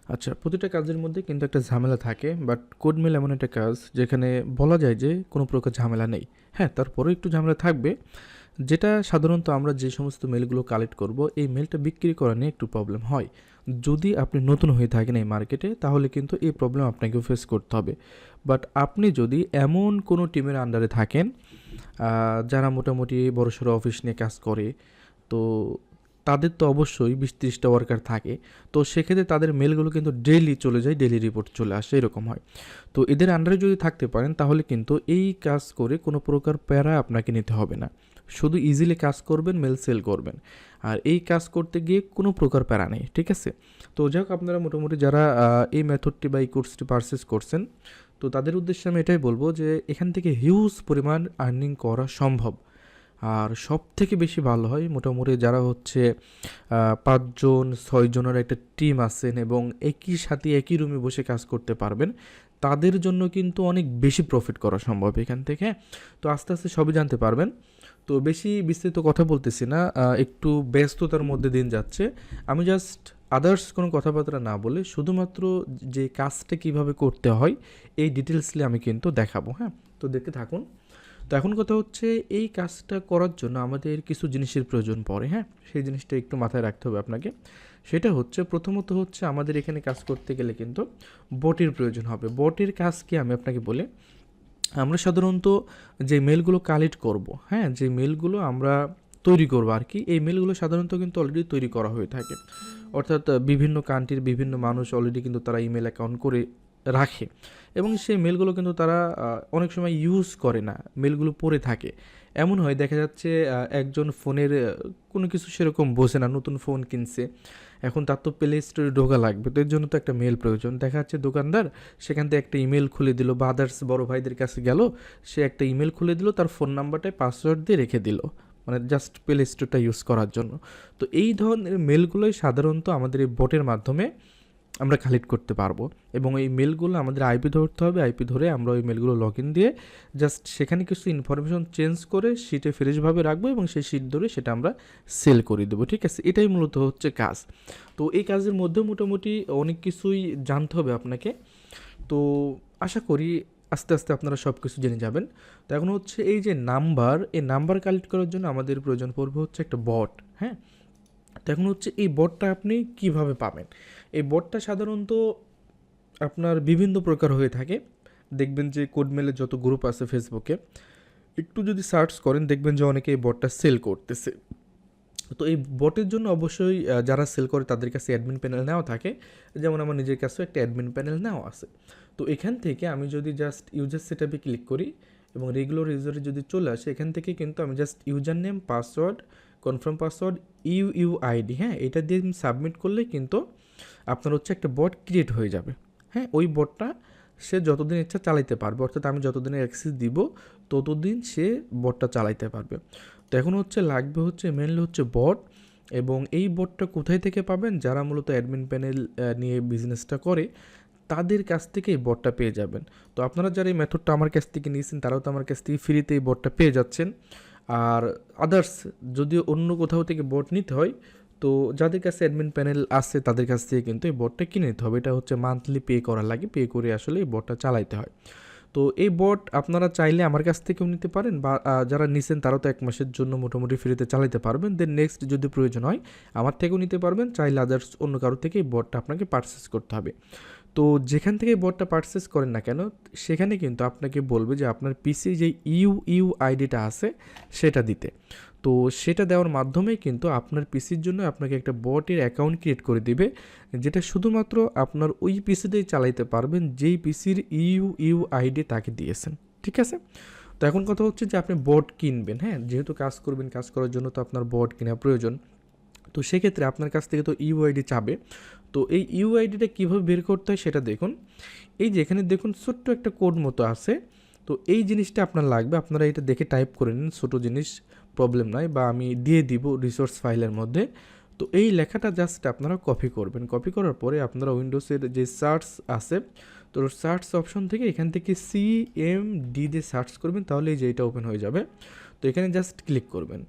আচ্ছা, প্রতিটা কাজের মধ্যে কিন্তু একটা ঝামেলা থাকে, বাট কোড মেল এমন একটা কাজ যেখানে বলা যায় যে কোনো প্রকার ঝামেলা নেই। হ্যাঁ, তারপরেও একটু ঝামেলা থাকবে, যেটা সাধারণত আমরা যে সমস্ত মেলগুলো কালেক্ট করব, এই মেলটা বিক্রি করা নিয়ে একটু প্রবলেম হয়। যদি আপনি নতুন হয়ে থাকেন এই মার্কেটে, তাহলে কিন্তু এই প্রবলেম আপনাকেও ফেস করতে হবে। বাট আপনি যদি এমন কোনো টিমের আন্ডারে থাকেন যারা মোটামুটি বড়সড় অফিস নিয়ে কাজ করে, তো তাদের তো অবশ্যই 20-30টা ওয়ার্কার থাকে। তো সেক্ষেত্রে তাদের মেলগুলো কিন্তু ডেইলি চলে যায়, ডেইলি রিপোর্ট চলে আসে, এরকম হয়। তো এদের আন্ডারে যদি থাকতে পারেন, তাহলে কিন্তু এই কাজ করে কোনো প্রকার প্যারা আপনাকে নিতে হবে না। শুধু ইজিলি কাজ করবেন, মেল সেল করবেন। আর এই কাজ করতে গিয়ে কোনো প্রকার প্যারা নেই, ঠিক আছে? তো যাই হোক, আপনারা মোটামুটি যারা এই মেথডটি বা এই কোর্সটি পারচেস করছেন, তো তাদের উদ্দেশ্যে আমি এটাই বলবো যে এখান থেকে হিউজ পরিমাণ আর্নিং করা সম্ভব। আর সবথেকে বেশি ভালো হয় মোটামুটি যারা হচ্ছে ৫ জন ৬ জনের একটা টিম আছেন এবং একই সাথে একই রুমে বসে কাজ করতে পারবেন, তাদের জন্য কিন্তু অনেক বেশি প্রফিট করা সম্ভব এখান থেকে। তো আস্তে আস্তে সবই জানতে পারবেন। তো বেশি বিস্তৃত কথা বলতেছি না, একটু ব্যস্ততার মধ্যে দিন যাচ্ছে। আমি জাস্ট আদার্স কোনো কথাবার্তা না বলে শুধুমাত্র যে কাজটা কিভাবে করতে হয় এই ডিটেলসলি আমি কিন্তু দেখাবো। হ্যাঁ, তো দেখতে থাকুন। তো এখন কথা হচ্ছে, এই কাজটা করার জন্য আমাদের কিছু জিনিসের প্রয়োজন পড়ে। হ্যাঁ, সেই জিনিসটা একটু মাথায় রাখতে হবে আপনাকে। সেটা হচ্ছে, প্রথমত হচ্ছে আমাদের এখানে কাজ করতে গেলে কিন্তু বটের প্রয়োজন হবে। বটের কাজ কি আমি আপনাকে বলি। আমরা সাধারণত যে মেলগুলো কালেক্ট করব, হ্যাঁ, যে মেলগুলো আমরা তৈরি করবো আর কি, এই মেলগুলো সাধারণত কিন্তু অলরেডি তৈরি করা হয়ে থাকে। অর্থাৎ বিভিন্ন কান্ট্রির বিভিন্ন মানুষ অলরেডি কিন্তু তারা ইমেল অ্যাকাউন্ট করে রাখে এবং সেই মেলগুলো কিন্তু তারা অনেক সময় ইউজ করে না, মেলগুলো পড়ে থাকে। এমন হয়, দেখা যাচ্ছে একজন ফোনের কোনো কিছু সেরকম বোঝে না, নতুন ফোন কিনছে, এখন তার তো প্লে স্টোরে ঢোকা লাগবে, তো এর জন্য তো একটা মেল প্রয়োজন। দেখা যাচ্ছে দোকানদার সেখান থেকে একটা ইমেল খুলে দিল, বা আদার্স বড় ভাইদের কাছে গেল, সে একটা ইমেল খুলে দিল, তার ফোন নাম্বারটায় পাসওয়ার্ড দিয়ে রেখে দিল, মানে জাস্ট প্লে স্টোরটা ইউজ করার জন্য। তো এই ধরনের মেলগুলোই সাধারণত আমাদের এই বটের মাধ্যমে আমরা কালেক্ট করতে পারবো। এবং এই মেলগুলো আমাদের আইপি ধরতে হবে, আইপি ধরে আমরা ওই মেলগুলো লগ ইন দিয়ে জাস্ট সেখানে কিছু ইনফরমেশন চেঞ্জ করে শিটে ফ্রেশভাবে রাখবো এবং সেই শিট ধরে সেটা আমরা সেল করে দেবো, ঠিক আছে? এটাই মূলত হচ্ছে কাজ। তো এই কাজের মধ্যে মোটামুটি অনেক কিছুই জানতে হবে আপনাকে। তো আশা করি আস্তে আস্তে আপনারা সব কিছু জেনে যাবেন। তো এখন হচ্ছে, এই যে নাম্বার, এই নাম্বার কালেক্ট করার জন্য আমাদের প্রয়োজন পড়বে হচ্ছে একটা বট। হ্যাঁ, তো এখন হচ্ছে এই বটটা আপনি কিভাবে পাবেন। এই বটটা সাধারণত আপনার বিভিন্ন প্রকার হয়ে থাকে। দেখবেন যে কোডমেলের যত গ্রুপ আছে ফেসবুকে, একটু যদি সার্চ করেন দেখবেন যে অনেকে এই বটটা সেল করতেছে। তো এই বটের জন্য অবশ্যই যারা সেল করে তাদের কাছে অ্যাডমিন প্যানেল নেওয়া থাকে। যেমন আমার নিজের কাছেও একটা অ্যাডমিন প্যানেল নেওয়া আছে। তো এখান থেকে আমি যদি জাস্ট ইউজার সেটআপে ক্লিক করি এবং রেগুলার ইউজারে যদি চলে আসে, এখান থেকে কিন্তু আমি just user name, password, confirm password, UID, হ্যাঁ, এটা দিয়ে সাবমিট করলে কিন্তু আপনার হচ্ছে একটা বট ক্রিয়েট হয়ে যাবে। হ্যাঁ, ওই বটটা সে যতদিন ইচ্ছা চালাইতে পারবে, অর্থাৎ আমি যতদিনের অ্যাক্সেস দিব ততদিন সে বটটা চালাইতে পারবে। তো এখন হচ্ছে লাগবে হচ্ছে মেনলি হচ্ছে বট। এবং এই বটটা কোথায় থেকে পাবেন, যারা মূলত অ্যাডমিন প্যানেল নিয়ে বিজনেসটা করে তাদের কাছ থেকে এই বটটা পেয়ে যাবেন। তো আপনারা যারা এই মেথডটা আমার কাছ থেকে নিয়েছেন, তারাও তো আমার কাছ থেকে ফ্রিতে এই বটটা পেয়ে যাচ্ছেন। আর আদার্স যদি অন্য কোথাও থেকে বট নিতে হয়, তো যাদের কাছে অ্যাডমিন প্যানেল আছে তাদের কাছ থেকে কিন্তু এই বটটা কিনে নিতে হবে। এটা হচ্ছে মান্থলি পে করা লাগে, পে করে আসলে এই বটটা চালাইতে হয়। তো এই বট আপনারা চাইলে আমার কাছ থেকেও নিতে পারেন, বা যারা নিছেন তারাও তো 1 মাসের জন্য মোটামুটি ফ্রিতে চালাতে পারবেন। দেন নেক্সট যদি প্রয়োজন হয় আমার থেকেও নিতে পারবেন, চাইলে আদার্স অন্য কারো থেকে এই বটটা আপনাকে পারচেস করতে হবে। তো যেখান থেকে বটটা পারচেস করেন না কেন, সেখানে কিন্তু আপনাকে বলবে যে আপনার পিসি যে ইউআইডিটা আছে সেটা দিতে। তো সেটা দেওয়ার মাধ্যমেই কিন্তু আপনার পিসির জন্য আপনাকে একটা বটের অ্যাকাউন্ট ক্রিয়েট করে দিবে, যেটা শুধুমাত্র আপনার ওই পিসিতেই চালাইতে পারবেন যেই পিসির ইউআইডি তাকে দিয়েছেন, ঠিক আছে? তো এখন কথা হচ্ছে যে আপনি বট কিনবেন। হ্যাঁ, যেহেতু কাজ করবেন, কাজ করার জন্য তো আপনার বট কেনা প্রয়োজন। তো সেক্ষেত্রে আপনার কাছ থেকে তো ইউআইডি চাবে। তো এই ইউআইডিটা কীভাবে বের করতে হয় সেটা দেখুন। এই যে এখানে দেখুন ছোট্ট একটা কোড মতো আছে। তো এই জিনিসটা আপনার লাগবে, আপনারা এটা দেখে টাইপ করে নিন, ছোটো জিনিস, প্রবলেম নাই, বা আমি দিয়ে দিব রিসোর্স ফাইলের মধ্যে। তো এই লেখাটা জাস্ট আপনারা কপি করবেন। কপি করার পরে আপনারা উইন্ডোজের যে সার্চ আছে, তো সার্চ অপশন থেকে এখান থেকে সিএমডি দিয়ে সার্চ করবেন, তাহলে এই যে এটা ওপেন হয়ে যাবে। তো এখানে জাস্ট ক্লিক করবেন।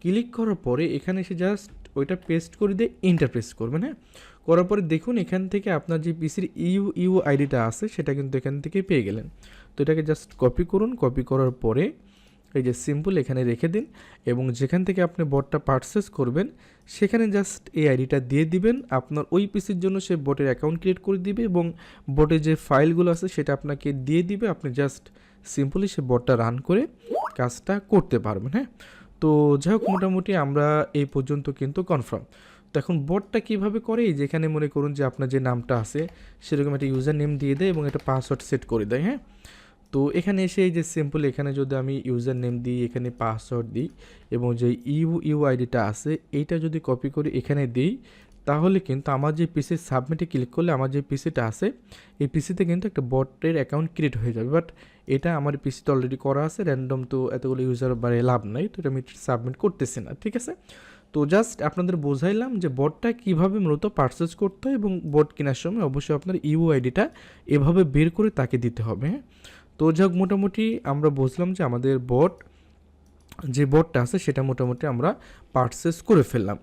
ক্লিক করার পরে এখানে এসে জাস্ট ওইটা পেস্ট করে দিয়ে এন্টার প্রেস করবেন। হ্যাঁ, করার পরে দেখুন এখান থেকে আপনার যে পিসির ইউ আইডিটা আছে সেটা কিন্তু এখান থেকে পেয়ে গেলেন। তো এটাকে জাস্ট কপি করুন, কপি করার পরে এই যে সিম্পল এখানে রেখে দিন এবং যেখান থেকে আপনি বটটা পারচেস করবেন সেখানে জাস্ট এই আইডিটা দিয়ে দিবেন। আপনার ওই পিসির জন্য সে বটের অ্যাকাউন্ট ক্রিয়েট করে দিবে এবং বটে যে ফাইলগুলো আছে সেটা আপনাকে দিয়ে দিবে। আপনি জাস্ট সিম্পলি সে বটটা রান করে কাজটা করতে পারবেন। হ্যাঁ, তো যাই হোক মোটামুটি আমরা এই পর্যন্ত কিন্তু কনফার্ম। তো এখন বটটা কীভাবে করে, যেখানে মনে করুন যে আপনার যে নামটা আছে সেরকম একটা ইউজার নেম দিয়ে দেয় এবং একটা পাসওয়ার্ড সেট করে দেয়। হ্যাঁ, তো এখানে এসে এই যে সিম্পল এখানে যদি আমি ইউজার নেম দিই, এখানে পাসওয়ার্ড দিই এবং যে ইউ আইডিটা আছে এইটা যদি কপি করে এখানে দিই, তাহলে কিন্তু আমার যে পিসি সাবমিটে ক্লিক করলে আমার যে পিসিটা আছে এই পিসিতে কিন্তু একটা বটের অ্যাকাউন্ট ক্রিয়েট হয়ে যাবে। বাট এটা আমার পিসিতে অলরেডি করা আছে র্যান্ডম, তো এতগুলো ইউজার বারে লাভ নাই, তো এটা আমি সাবমিট করতেছি না। ঠিক আছে, তো জাস্ট আপনাদের বোঝাইলাম যে বটটা কীভাবে মূলত পারচেস করতে হয় এবং বট কেনার সময় অবশ্যই আপনার ইউ আইডিটা এভাবে বের করে তাকে দিতে হবে। হ্যাঁ, তো যাক মোটামুটি আমরা বুঝলাম যে আমাদের যে বটটা আছে সেটা মোটামুটি আমরা পারচেস করে ফেললাম।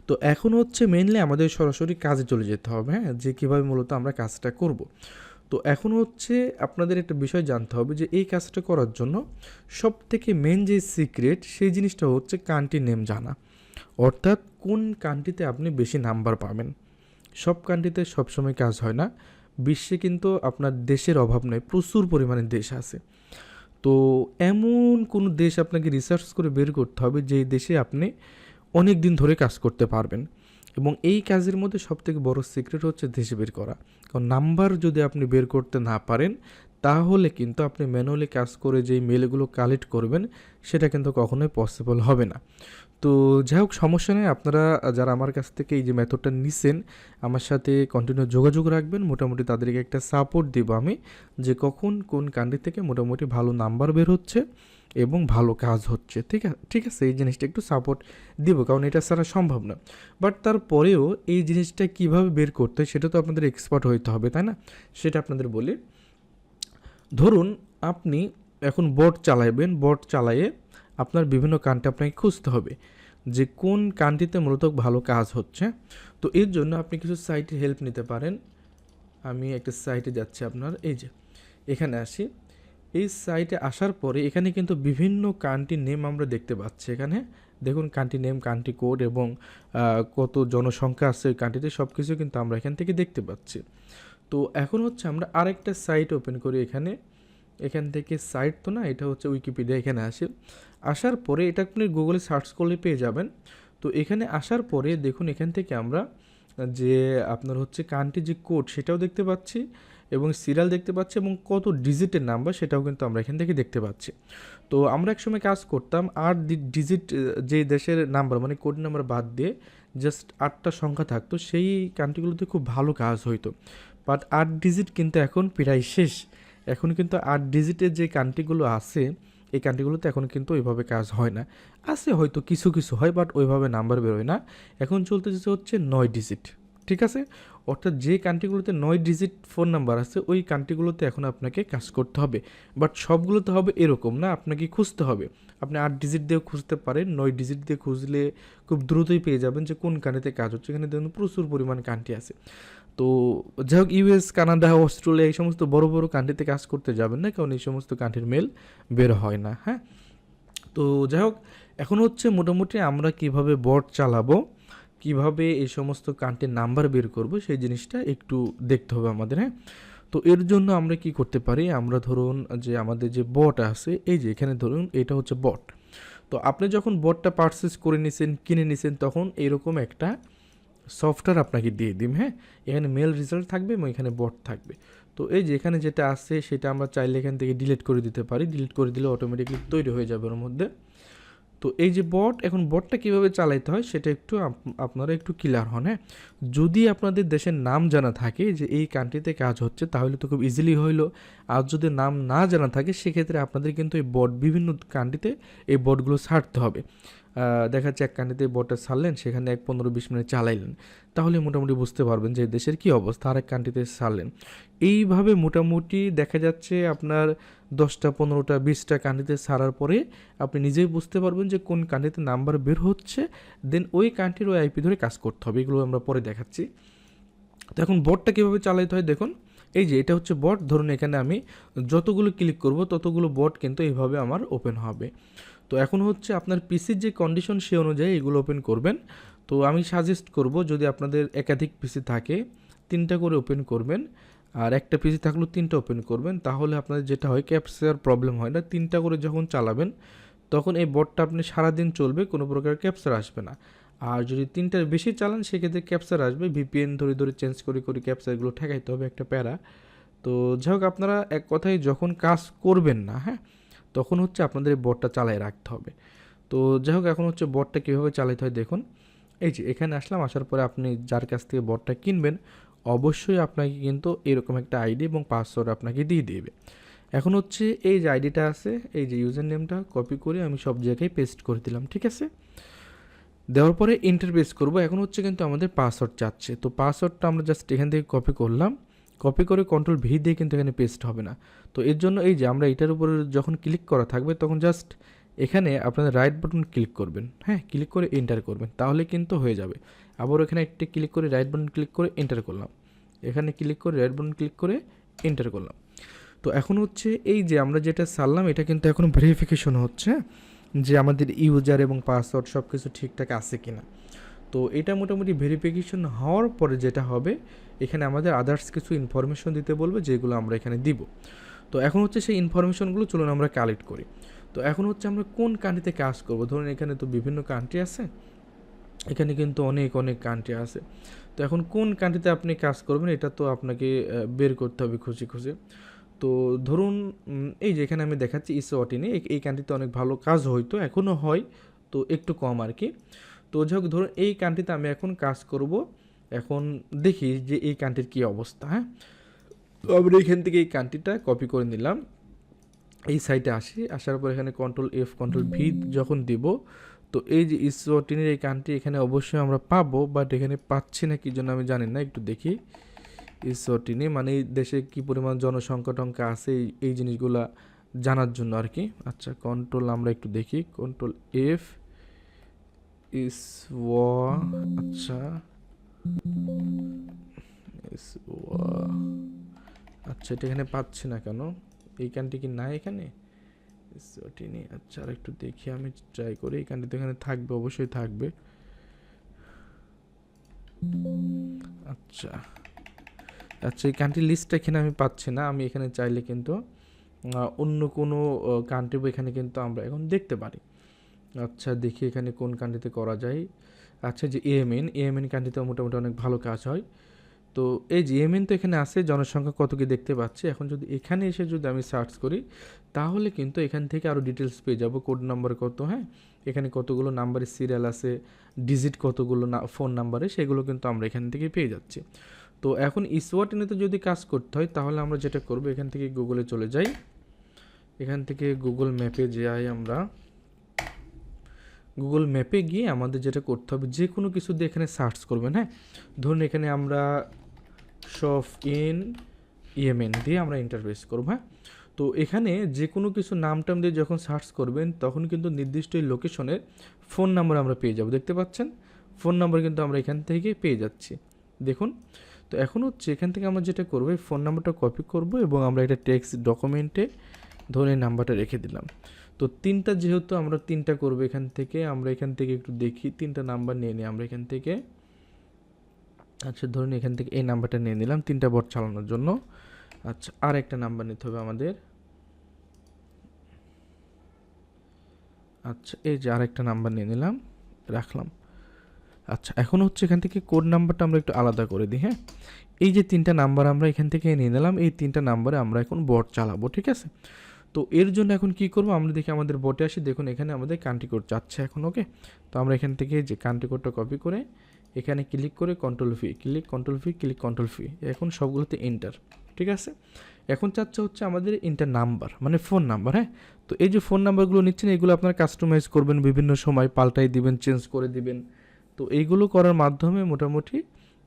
তো এখন হচ্ছে মেইনলি আমাদের সরাসরি কাজে চলে যেতে হবে। হ্যাঁ, যে কীভাবে মূলত আমরা কাজটা করব। তো এখন হচ্ছে আপনাদের একটা বিষয় জানতে হবে যে এই কাজটা করার জন্য সবথেকে মেন যে সিক্রেট সেই জিনিসটা হচ্ছে কান্ট্রি নেম জানা, অর্থাৎ কোন কান্ট্রিতে আপনি বেশি নাম্বার পাবেন। সব কান্ট্রিতে সবসময় কাজ হয় না, বিশ্বে কিন্তু আপনার দেশের অভাব নেই, প্রচুর পরিমাণে দেশ আছে। তো এমন কোনো দেশ আপনাকে রিসার্চ করে বের করতে হবে যেই দেশে আপনি অনেক দিন ধরে কাজ করতে পারবেন। এবং এই কাজের মধ্যে সবথেকে বড় সিক্রেট হচ্ছে দেশ বের করা। কারণ নাম্বার যদি আপনি বের করতে না পারেন তাহলে কিন্তু আপনি ম্যানুয়ালি কাজ করে যেই মেলগুলো কালেক্ট করবেন সেটা কিন্তু কখনোই পসিবল হবে না। তো যাই হোক সমস্যা নেই, আপনারা যারা আমার কাছ থেকে এই যে মেথডটা নিছেন আমার সাথে কন্টিনিউ যোগাযোগ রাখবেন। মোটামুটি তাদেরকে একটা সাপোর্ট দেবো আমি যে কখন কোন কান্ট্রি থেকে মোটামুটি ভালো নাম্বার বের হচ্ছে এবং ভালো কাজ হচ্ছে। ঠিক আছে, এই জিনিসটা একটু সাপোর্ট দিব, কারণ এটা ছাড়া সম্ভব না। বাট তারপরেও এই জিনিসটা কিভাবে বের করতে হয় সেটা তো আপনাদের এক্সপার্ট হইতে হবে, তাই না? সেটা আপনাদের বলি। ধরুন আপনি এখন বট চালাইবেন, বট চালাইয়ে আপনার বিভিন্ন কান্ট্রি আপনাকে খুঁজতে হবে যে কোন কান্ট্রিতে মূলত ভালো কাজ হচ্ছে। তো এর জন্য আপনি কিছু সাইটের হেল্প নিতে পারেন। আমি একটা সাইটে যাচ্ছি, আপনার এই যে এখানে আসি। এই সাইটে আসার পরে এখানে কিন্তু বিভিন্ন কান্ট্রি নেম আমরা দেখতে পাচ্ছি। এখানে দেখুন কান্ট্রি নেম, কান্ট্রি কোড এবং কত জনসংখ্যা আছে ওই কান্ট্রিতে সব কিছু কিন্তু আমরা এখান থেকে দেখতে পাচ্ছি। তো এখন হচ্ছে আমরা আরেকটা সাইট ওপেন করি। এখান থেকে সাইট তো না, এটা হচ্ছে উইকিপিডিয়া। এখানে আসার পরে এটা আপনি গুগলে সার্চ করলে পেয়ে যাবেন। তো এখানে আসার পরে দেখুন এখান থেকে আমরা যে আপনার হচ্ছে কান্ট্রি যে কোড সেটাও দেখতে পাচ্ছি এবং সিরিয়াল দেখতে পাচ্ছি এবং কত ডিজিটের নাম্বার সেটাও কিন্তু আমরা এখান থেকে দেখতে পাচ্ছি। তো আমরা একসময় কাজ করতাম 8 ডিজিট যে দেশের নাম্বার মানে কোড নাম্বার বাদ দিয়ে জাস্ট 8টা সংখ্যা থাকতো, সেই কান্ট্রিগুলোতে খুব ভালো কাজ হইতো। বাট 8 ডিজিট কিন্তু এখন প্রায় শেষ। এখন কিন্তু 8 ডিজিটের যে কান্ট্রিগুলো আছে এই কান্ট্রিগুলোতে এখন কিন্তু ওইভাবে কাজ হয় না। আছে হয়তো কিছু কিছু হয়, বাট ওইভাবে নাম্বার বেরোয় না। এখন চলতেছে হচ্ছে 9 ডিজিট। ঠিক আছে, অর্থাৎ যে কান্ট্রিগুলোতে 9 ডিজিট ফোন নাম্বার আছে ওই কান্ট্রিগুলোতে এখন আপনাকে কাজ করতে হবে। বাট সবগুলোতে হবে এরকম না, আপনাকে খুঁজতে হবে। আপনি 8 ডিজিট দিয়েও খুঁজতে পারেন, 9 ডিজিট দিয়ে খুঁজলে খুব দ্রুতই পেয়ে যাবেন যে কোন কান্ট্রিতে কাজ হচ্ছে। এখানে দেখুন প্রচুর পরিমাণ কান্ট্রি আছে। তো যাই হোক ইউএস, কানাডা, অস্ট্রেলিয়া এই সমস্ত বড় বড় কান্ট্রিতে কাজ করতে যাবেন না, কারণ এই সমস্ত কান্ট্রির মেল বের হয় না। হ্যাঁ, তো যাই হোক এখন হচ্ছে মোটামুটি আমরা কিভাবে বট চালাবো, কিভাবে এই সমস্ত কান্ট্রির নাম্বার বের করব সেই জিনিসটা একটু দেখতে হবে আমাদের। হ্যাঁ, তো এর জন্য আমরা কি করতে পারি, আমরা ধরুন যে আমাদের যে বট আছে এই যে এখানে ধরুন এটা হচ্ছে বট। তো আপনি যখন বটটা পারচেস করে নিছেন, কিনে নিছেন, তখন এরকম একটা সফটওয়্যার আপনাকে দিয়ে দিম। হ্যাঁ, এখানে মেল রেজাল্ট থাকবে এবং এখানে বট থাকবে। তো এই যে এখানে যেটা আছে সেটা আমরা চাইলে এখান থেকে ডিলিট করে দিতে পারি। ডিলিট করে দিলে অটোমেটিকলি তৈরি হয়ে যাবে ওর মধ্যে। তো এই যে বট, এখন বটটা কীভাবে চালাইতে হয় সেটা একটু আপনারা একটু ক্লিয়ার হন। হ্যাঁ, যদি আপনাদের দেশের নাম জানা থাকে যে এই কান্ট্রিতে কাজ হচ্ছে তাহলে তো খুব ইজিলি হইলো। আর যদি নাম না জানা থাকে সেক্ষেত্রে আপনাদের কিন্তু এই বট বিভিন্ন কান্ট্রিতে এই বটগুলো ছাড়তে হবে। দেখা যাচ্ছে এক কান্ট্রিতে বটটা ছাড়লেন, সেখানে 15-20 মিনিট চালাইলেন, তাহলে মোটামুটি বুঝতে পারবেন যে দেশের কী অবস্থা। আরেক কান্ট্রিতে ছাড়লেন, এইভাবে মোটামুটি দেখা যাচ্ছে আপনার 10টা 15টা 20টা কান্ট্রিতে ছাড়ার পরে আপনি নিজেই বুঝতে পারবেন যে কোন কান্ট্রিতে নাম্বার বের হচ্ছে। দেন ওই কান্ট্রির ওই আইপি ধরে কাজ করতে হবে। এগুলো আমরা পরে দেখাচ্ছি। তো এখন বটটা কীভাবে চালাতে হয় দেখুন, এই যে এটা হচ্ছে বট, ধরুন এখানে আমি যতগুলো ক্লিক করব ততগুলো বট কিন্তু এইভাবে আমার ওপেন হবে। তো এখন হচ্ছে আপনার পিসির যে কন্ডিশন সে অনুযায়ী এগুলো ওপেন করবেন। তো আমি সাজেস্ট করব যদি আপনাদের একাধিক পিসি থাকে 3টা করে ওপেন করবেন, আর একটা পিসি থাকলেও 3টা ওপেন করবেন, তাহলে আপনাদের যেটা হয় ক্যাপচার প্রবলেম হয় না। 3টা করে যখন চালাবেন তখন এই বটটা আপনি সারাদিন চলবে, কোনো প্রকার ক্যাপচার আসবে না। আর যদি 3টার বেশি চালান সেক্ষেত্রে ক্যাপচার আসবে, ভিপিএন ধরে ধরে চেঞ্জ করে করে ক্যাপচারগুলো ঠেকাইতে হবে, একটা প্যারা। তো যাই হোক, আপনারা এক কথায় যখন কাজ করবেন না, হ্যাঁ, তখন হচ্ছে আপনাদের এই বটটা চালিয়ে রাখতে হবে। তো যাই হোক, এখন হচ্ছে বটটা কীভাবে চালাতে হয় দেখুন, এই যে এখানে আসলাম, আসার পরে আপনি যার কাছ থেকে বটটা কিনবেন অবশ্যই আপনাকে কিন্তু এরকম একটা আইডি এবং পাসওয়ার্ড আপনাকে দিয়ে দেবে। এখন হচ্ছে এই যে আইডিটা আছে, এই যে ইউজার নেমটা কপি করে আমি সব জায়গায় পেস্ট করে দিলাম, ঠিক আছে। দেওয়ার পরে এন্টার প্রেস করবো। এখন হচ্ছে কিন্তু আমাদের পাসওয়ার্ড চাচ্ছে, তো পাসওয়ার্ডটা আমরা জাস্ট এখান থেকে কপি করলাম, কপি করে কন্ট্রোল ভি দিয়ে কিন্তু এখানে পেস্ট হবে না। তো এর জন্য এই যে আমরা এটার উপরে যখন ক্লিক করা থাকবে তখন জাস্ট এখানে আপনাদের রাইট বাটন ক্লিক করবেন, হ্যাঁ, ক্লিক করে এন্টার করবেন, তাহলে কিন্তু হয়ে যাবে। আবার এখানে একটি ক্লিক করে রাইট বাটন ক্লিক করে এন্টার করলাম, এখানে ক্লিক করে রাইট বাটন ক্লিক করে এন্টার করলাম। তো এখন হচ্ছে এই যে আমরা যেটা সারলাম এটা কিন্তু এখন ভেরিফিকেশন হচ্ছে যে আমাদের ইউজার এবং পাসওয়ার্ড সব কিছু ঠিকঠাক আছে কি না। তো এটা মোটামুটি ভেরিফিকেশন হওয়ার পরে যেটা হবে, এখানে আমাদের আদার্স কিছু ইনফরমেশন দিতে বলবে যেগুলো আমরা এখানে দিব। তো এখন হচ্ছে সেই ইনফরমেশনগুলো চলুন আমরা কালেক্ট করি। তো এখন হচ্ছে আমরা কোন কান্ট্রিতে কাজ করব, ধরুন এখানে তো বিভিন্ন কান্ট্রি আছে, এখানে কিন্তু অনেক অনেক কান্ট্রি আছে। তো এখন কোন কান্ট্রিতে আপনি কাজ করবেন এটা তো আপনাকে বের করতে হবে খুঁজে খুঁজে। তো ধরুন এই যে এখানে আমি দেখাচ্ছি ইসওয়াটিনি, এই কান্ট্রিতে অনেক ভালো কাজ হয়তো, এখনও হয়, তো একটু কম আর কি। তো যাই হোক, ধরুন এই কান্ট্রিতে আমি এখন কাজ করব। এখন দেখি যে এই কান্ট্রির কী অবস্থা, হ্যাঁ। তো আমরা এখান থেকে এই কান্ট্রিটা কপি করে নিলাম, এই সাইটে আসি, আসার পর এখানে কন্ট্রোল এফ কন্ট্রোল ভি যখন দিব, তো এই যে ইসওয়াটিনির এই কান্ট্রি এখানে অবশ্যই আমরা পাবো, বাট এখানে পাচ্ছি না কি জন্য আমি জানি না, একটু দেখি। ইসওয়াটিনি মানে এই দেশে কী পরিমাণ জনসংখ্যা টংখ্যা আছে এই জিনিসগুলা জানার জন্য আর কি। আচ্ছা, কন্ট্রোল আমরা একটু দেখি, কন্ট্রোল এফ ইসওয়া, আচ্ছা ইসওয়া, আচ্ছা এটা এখানে পাচ্ছি না কেন, এই কান্ট্রি কি নাই এখানে ইসওয়াটিনি। আচ্ছা আর একটু দেখি, আমি ট্রাই করি, এই কান্ট্রি তো এখানে থাকবে, অবশ্যই থাকবে। আচ্ছা আচ্ছা, এই কান্ট্রি লিস্টটা এখানে আমি পাচ্ছি না, আমি এখানে চাইলে কিন্তু অন্য কোনো কান্ট্রি এখানে কিন্তু আমরা এখন দেখতে পারি। আচ্ছা দেখি এখানে কোন কান্ট্রিতে করা যায়। আচ্ছা যে ইয়েমেন কান্ট্রিতে মোটামুটি অনেক ভালো কাজ হয়। তো এই যে ইয়েমেন তো এখানে আছে, জনসংখ্যা কত কি দেখতে পাচ্ছি। এখন যদি এখানে এসে যদি আমি সার্চ করি তাহলে কিন্তু এখান থেকে আরও ডিটেলস পেয়ে যাব, কোড নাম্বার কত, হ্যাঁ, এখানে কতগুলো নাম্বারের সিরিয়াল আছে, ডিজিট কতগুলো না ফোন নাম্বারে, সেগুলো কিন্তু আমরা এখান থেকে পেয়ে যাচ্ছি। তো এখন ইসওয়াটিনিতে যদি কাজ করতে হয় তাহলে আমরা যেটা করব, এখান থেকে গুগলে চলে যাই, এখান থেকে গুগল ম্যাপে যাই আমরা। গুগল ম্যাপে গিয়ে আমাদের যেটা করতে হবে, যে কোনো কিছু দিয়ে এখানে সার্চ করবেন, হ্যাঁ, ধরুন এখানে আমরা শপ ইন ইয়েমেন দিয়ে আমরা ইন্টারফেস করব, হ্যাঁ। তো এখানে যে কোনো কিছু নাম টাম দিয়ে যখন সার্চ করবেন তখন কিন্তু নির্দিষ্ট এই লোকেশনের ফোন নাম্বার আমরা পেয়ে যাব, দেখতে পাচ্ছেন ফোন নাম্বার কিন্তু আমরা এখান থেকে পেয়ে যাচ্ছি, দেখুন। তো এখন হচ্ছে এখান থেকে আমরা যেটা করবো, এই ফোন নাম্বারটা কপি করব এবং আমরা এটা টেক্সট ডকুমেন্টে ধরে নাম্বারটা রেখে দিলাম। তো তিনটা যেহেতু আমরা তিনটা করবো এখান থেকে, আমরা এখান থেকে একটু দেখি তিনটা নাম্বার নিয়ে নিই আমরা এখান থেকে। আচ্ছা ধরুন এখান থেকে এই নাম্বারটা নিয়ে নিলাম 3টা বট চালানোর জন্য। আচ্ছা আর একটা নাম্বার নিতে হবে আমাদের। আচ্ছা এই যে আরেকটা নাম্বার নিয়ে নিলাম, রাখলাম। আচ্ছা এখন হচ্ছে এখান থেকে কোড নাম্বারটা আমরা একটু আলাদা করে দিই, হ্যাঁ। এই যে 3টা নাম্বার আমরা এখান থেকে নিয়ে নিলাম, এই 3টা নাম্বারে আমরা এখন বট চালাবো, ঠিক আছে। তো এর জন্য এখন কি করব, আমরা দেখি আমাদের বটে আসি, দেখুন এখানে আমাদের কান্ট্রি কোড চাচ্ছে এখন, ওকে। তো আমরা এখান থেকে যে কান্ট্রি কোডটা কপি করে এখানে ক্লিক করে control V, click control V, click control V, এখন সবগুলোতে এন্টার, ঠিক আছে। এখন চাচ্ছে হচ্ছে আমাদের ইন্টার নাম্বার মানে ফোন নাম্বার, হ্যাঁ। তো এই যে ফোন নাম্বারগুলো নিচ্ছেন এগুলো আপনারা কাস্টমাইজ করবেন, বিভিন্ন সময় পাল্টাই দিবেন, চেঞ্জ করে দিবেন। তো এইগুলো করার মাধ্যমে মোটামুটি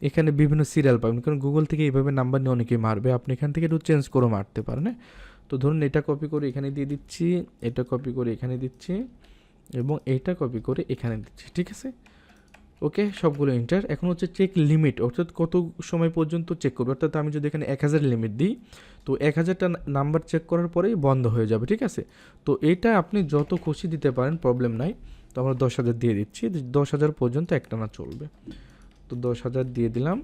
এখানে বিভিন্ন সিরিয়াল পাবেন, কারণ গুগল থেকে এইভাবে নাম্বার নিয়ে অনেকেই মারবে, আপনি এখান থেকে একটু চেঞ্জ করে মারতে পারেন, হ্যাঁ। তো ধরুন এটা কপি করে এখানে দিয়ে দিচ্ছি, এটা কপি করে এখানে দিচ্ছি এবং এইটা কপি করে এখানে দিচ্ছি, ঠিক আছে। ওকে, সবগুলো এন্টার। এখন হচ্ছে চেক লিমিট, অর্থাৎ কত সময় পর্যন্ত চেক করবে। অর্থাৎ আমি যদি এখানে 1000 লিমিট দিই, তো 1000টা নাম্বার চেক করার পরেই বন্ধ হয়ে যাবে, ঠিক আছে। তো এটা আপনি যত খুশি দিতে পারেন, প্রবলেম নাই। তো আমরা 10,000 দিয়ে দিচ্ছি, 10,000 পর্যন্ত একটানা চলবে। তো 10,000 দিয়ে দিলাম,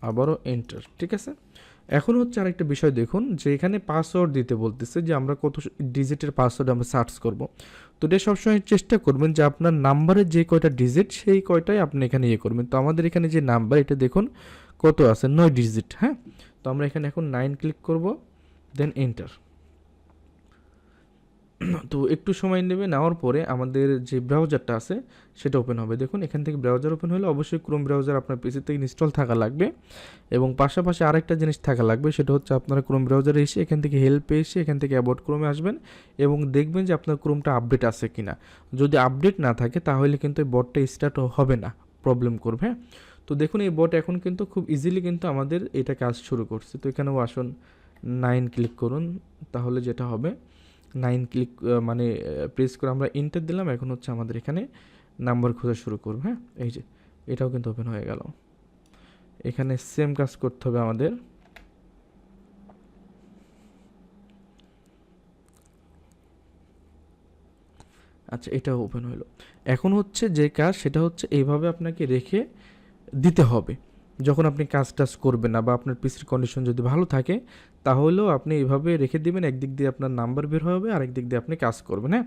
আবারও এন্টার, ঠিক আছে। এখন হচ্ছে আরেকটা বিষয় দেখুন, যে এখানে পাসওয়ার্ড দিতে বলতেছে, যে আমরা কত ডিজিটের পাসওয়ার্ড আমরা সার্চ করব। তো এটা সবসময় চেষ্টা করবেন যে আপনার নাম্বারের যে কয়টা ডিজিট সেই কয়টাই আপনি এখানে ইয়ে করবেন। তো আমাদের এখানে যে নাম্বার, এটা দেখুন কত আছে, 9 ডিজিট, হ্যাঁ। তো আমরা এখানে এখন 9 ক্লিক করব, দেন এন্টার। তো একটু সময় নেবে, নেওয়ার পরে আমাদের যে ব্রাউজারটা আছে সেটা ওপেন হবে। দেখুন এখান থেকে ব্রাউজার ওপেন হলে অবশ্যই ক্রোম ব্রাউজার আপনার পিসিতে ইনস্টল থাকা লাগবে, এবং পাশাপাশি আরেকটা জিনিস থাকা লাগবে, সেটা হচ্ছে আপনারা ক্রোম ব্রাউজারে এসে এখান থেকে হেল্পে এসে এখান থেকে অ্যাবাউট ক্রোমে আসবেন এবং দেখবেন যে আপনার ক্রোমটা আপডেট আছে কিনা। যদি আপডেট না থাকে তাহলে কিন্তু এই বটটা স্টার্ট হবে না, প্রবলেম করবে, হ্যাঁ। তো দেখুন এই বট এখন কিন্তু খুব ইজিলি কিন্তু আমাদের এটা কাজ শুরু করছে। তো এখানেও আসুন, 9 ক্লিক করুন, তাহলে যেটা হবে 9 ক্লিক মানে প্রেস করে আমরা এন্টার দিলাম। এখন হচ্ছে আমাদের এখানে নাম্বার খোঁজা শুরু করব, হ্যাঁ। এই যে এটাও কিন্তু ওপেন হয়ে গেল। এখানে সেম কাজ করতে হবে আমাদের। আচ্ছা, এটাও ওপেন হলো। এখন হচ্ছে যে কাজ, সেটা হচ্ছে এইভাবে আপনাকে রেখে দিতে হবে। যখন আপনি কাজ টাজ করবেন না বা আপনার পিসির কন্ডিশন যদি ভালো থাকে, তাহলেও আপনি এইভাবে রেখে দিবেন। একদিক দিয়ে আপনার নাম্বার বের হবে, আরেক দিক দিয়ে আপনি কাজ করবেন, হ্যাঁ।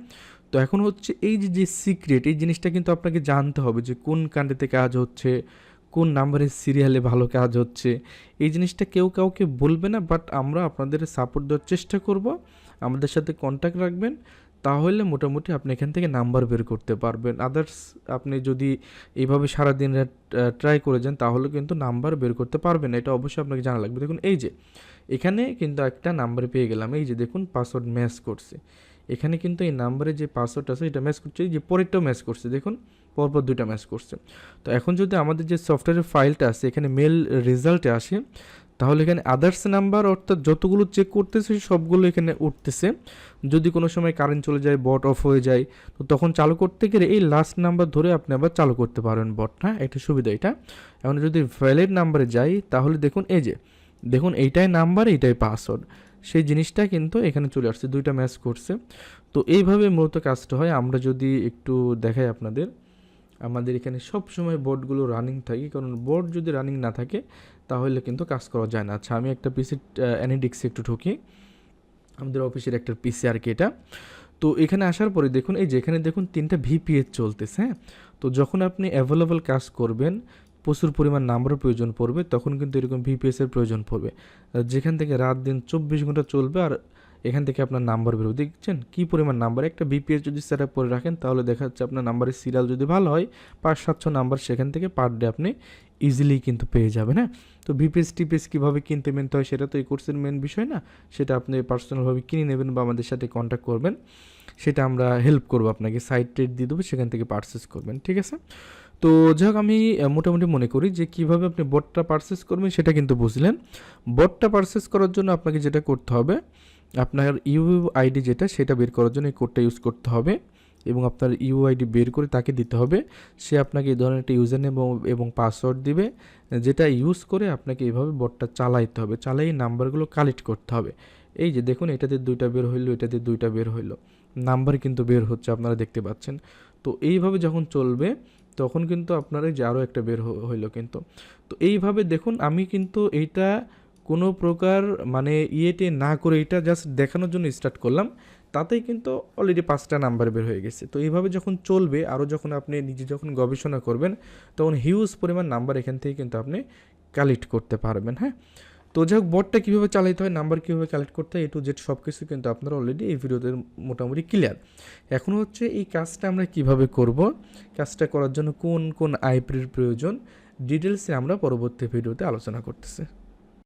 তো এখন হচ্ছে এই যে যে সিক্রেট, এই জিনিসটা কিন্তু আপনাকে জানতে হবে যে কোন কান্ট্রিতে কাজ হচ্ছে, কোন নাম্বারের সিরিয়ালে ভালো কাজ হচ্ছে। এই জিনিসটা কেউ কাউকে বলবে না, বাট আমরা আপনাদের সাপোর্ট দেওয়ার চেষ্টা করব। আমাদের সাথে কন্ট্যাক্ট রাখবেন, তাহলে মোটামুটি আপনি এখান থেকে নাম্বার বের করতে পারবেন। আদার্স আপনি যদি এইভাবে সারাদিন ট্রাই করে যান, তাহলে কিন্তু নাম্বার বের করতে পারবেন না, এটা অবশ্যই আপনাকে জানা লাগবে। দেখুন এই যে এখানে কিন্তু একটা নাম্বার পেয়ে গেলাম, এই যে দেখুন পাসওয়ার্ড ম্যাচ করছে। এখানে কিন্তু এই নাম্বারে যে পাসওয়ার্ড আছে এটা ম্যাচ করছে, এই যে পরেরটাও ম্যাচ করছে, দেখুন পরপর দুইটা ম্যাচ করছে। তো এখন যদি আমাদের যে সফটওয়্যারের ফাইলটা আছে এখানে মেল রেজাল্টে আসে, তাহলে এখানে আদার্স নাম্বার, অর্থাৎ যতগুলো চেক করতেছে সবগুলো এখানে উঠতেছে। যদি কোনো সময় কারেন্ট চলে যায়, বট অফ হয়ে যায়, তো তখন চালু করতে গেলে এই লাস্ট নাম্বার ধরে আপনি আবার চালু করতে পারেন বট, হ্যাঁ। একটা সুবিধা এটা। এখন যদি ভ্যালিড নাম্বারে যাই, তাহলে দেখুন এই যে দেখুন এইটাই নাম্বার, এইটাই পাসওয়ার্ড, সেই জিনিসটা কিন্তু এখানে চলে আসছে, দুইটা ম্যাচ করছে। তো এইভাবে মূলত কাজটা হয়। আমরা যদি একটু দেখাই আপনাদের, আমাদের এখানে সব সময় বোর্ডগুলো রানিং থাকে, কারণ বোর্ড যদি রানিং না থাকে তাহলে কিন্তু কাজ করা যায় না। আচ্ছা, আমি একটা পিসি অ্যানিডিক্সে একটু ঢুকি, আমাদের অফিসের একটা পিসি আর কি এটা। তো এখানে আসার পরে দেখুন এই যে এখানে দেখুন 3টা ভিপিএস চলতেছে, হ্যাঁ। তো যখন আপনি অ্যাভেলেবল কাজ করবেন, প্রচুর পরিমাণ নাম্বারের প্রয়োজন পড়বে, তখন কিন্তু এরকম ভিপিএসের প্রয়োজন পড়বে, যেখান থেকে রাত দিন 24 ঘন্টা চলবে, আর এখান থেকে আপনার নাম্বার বেরোবে। দেখছেন কী পরিমাণ নাম্বার, একটা বিপিএস যদি সেট আপ করে রাখেন, তাহলে দেখা যাচ্ছে আপনার নাম্বারের সিরিয়াল যদি ভালো হয়, 500-700 নাম্বার সেখান থেকে পার ডে আপনি ইজিলি কিন্তু পেয়ে যাবেন, হ্যাঁ। তো ভিপিএস টিপিএস কীভাবে কিনতে মেনতে হয় সেটা তো এই কোর্সের মেন বিষয় না, সেটা আপনি পার্সোনালভাবে কিনে নেবেন বা আমাদের সাথে কন্ট্যাক্ট করবেন, সেটা আমরা হেল্প করবো আপনাকে, সাইট টেট দিয়ে দেবো, সেখান থেকে পারচেস করবেন, ঠিক আছে। তো যাই হোক, আমি মোটামুটি মনে করি যে কীভাবে আপনি বটটা পারচেস করবেন সেটা কিন্তু বুঝলেন। বটটা পারচেস করার জন্য আপনাকে যেটা করতে হবে, আপনার ইউআইডি যেটা, সেটা বের করার জন্য এই কোডটা ইউজ করতে হবে, এবং আপনার ইউআইডি বের করে তাকে দিতে হবে। সে আপনাকে এই ধরনের একটা ইউজার নেম এবং পাসওয়ার্ড দিবে, যেটা ইউজ করে আপনাকে এইভাবে বটটা চালাইতে হবে, চালাই এই নাম্বারগুলো কালেক্ট করতে হবে। এই যে দেখুন এটাতে 2টা বের হইলো, এটাতে 2টা বের হইলো, নাম্বার কিন্তু বের হচ্ছে, আপনারা দেখতে পাচ্ছেন। তো এইভাবে যখন চলবে তখন কিন্তু আপনার এই যে আরও একটা বের হইলো কিন্তু। তো এইভাবে দেখুন, আমি কিন্তু এইটা কোনো প্রকার মানে ইয়েটে না করে এটা জাস্ট দেখানোর জন্য স্টার্ট করলাম, তাতেই কিন্তু অলরেডি 5টা নাম্বার বের হয়ে গেছে। তো এইভাবে যখন চলবে, আরও যখন আপনি নিজে যখন গবেষণা করবেন, তখন হিউজ পরিমাণ নাম্বার এখান থেকে কিন্তু আপনি কালেক্ট করতে পারবেন, হ্যাঁ। তো যাই হোক, বটটা কীভাবে চালাতে হয়, নাম্বার কীভাবে কালেক্ট করতে হয়, এ টু জেড সব কিছু কিন্তু আপনারা অলরেডি এই ভিডিওতে মোটামুটি ক্লিয়ার। এখন হচ্ছে এই কাজটা আমরা কিভাবে করব, কাজটা করার জন্য কোন কোন আইপির প্রয়োজন, ডিটেলসে আমরা পরবর্তী ভিডিওতে আলোচনা করতেছি।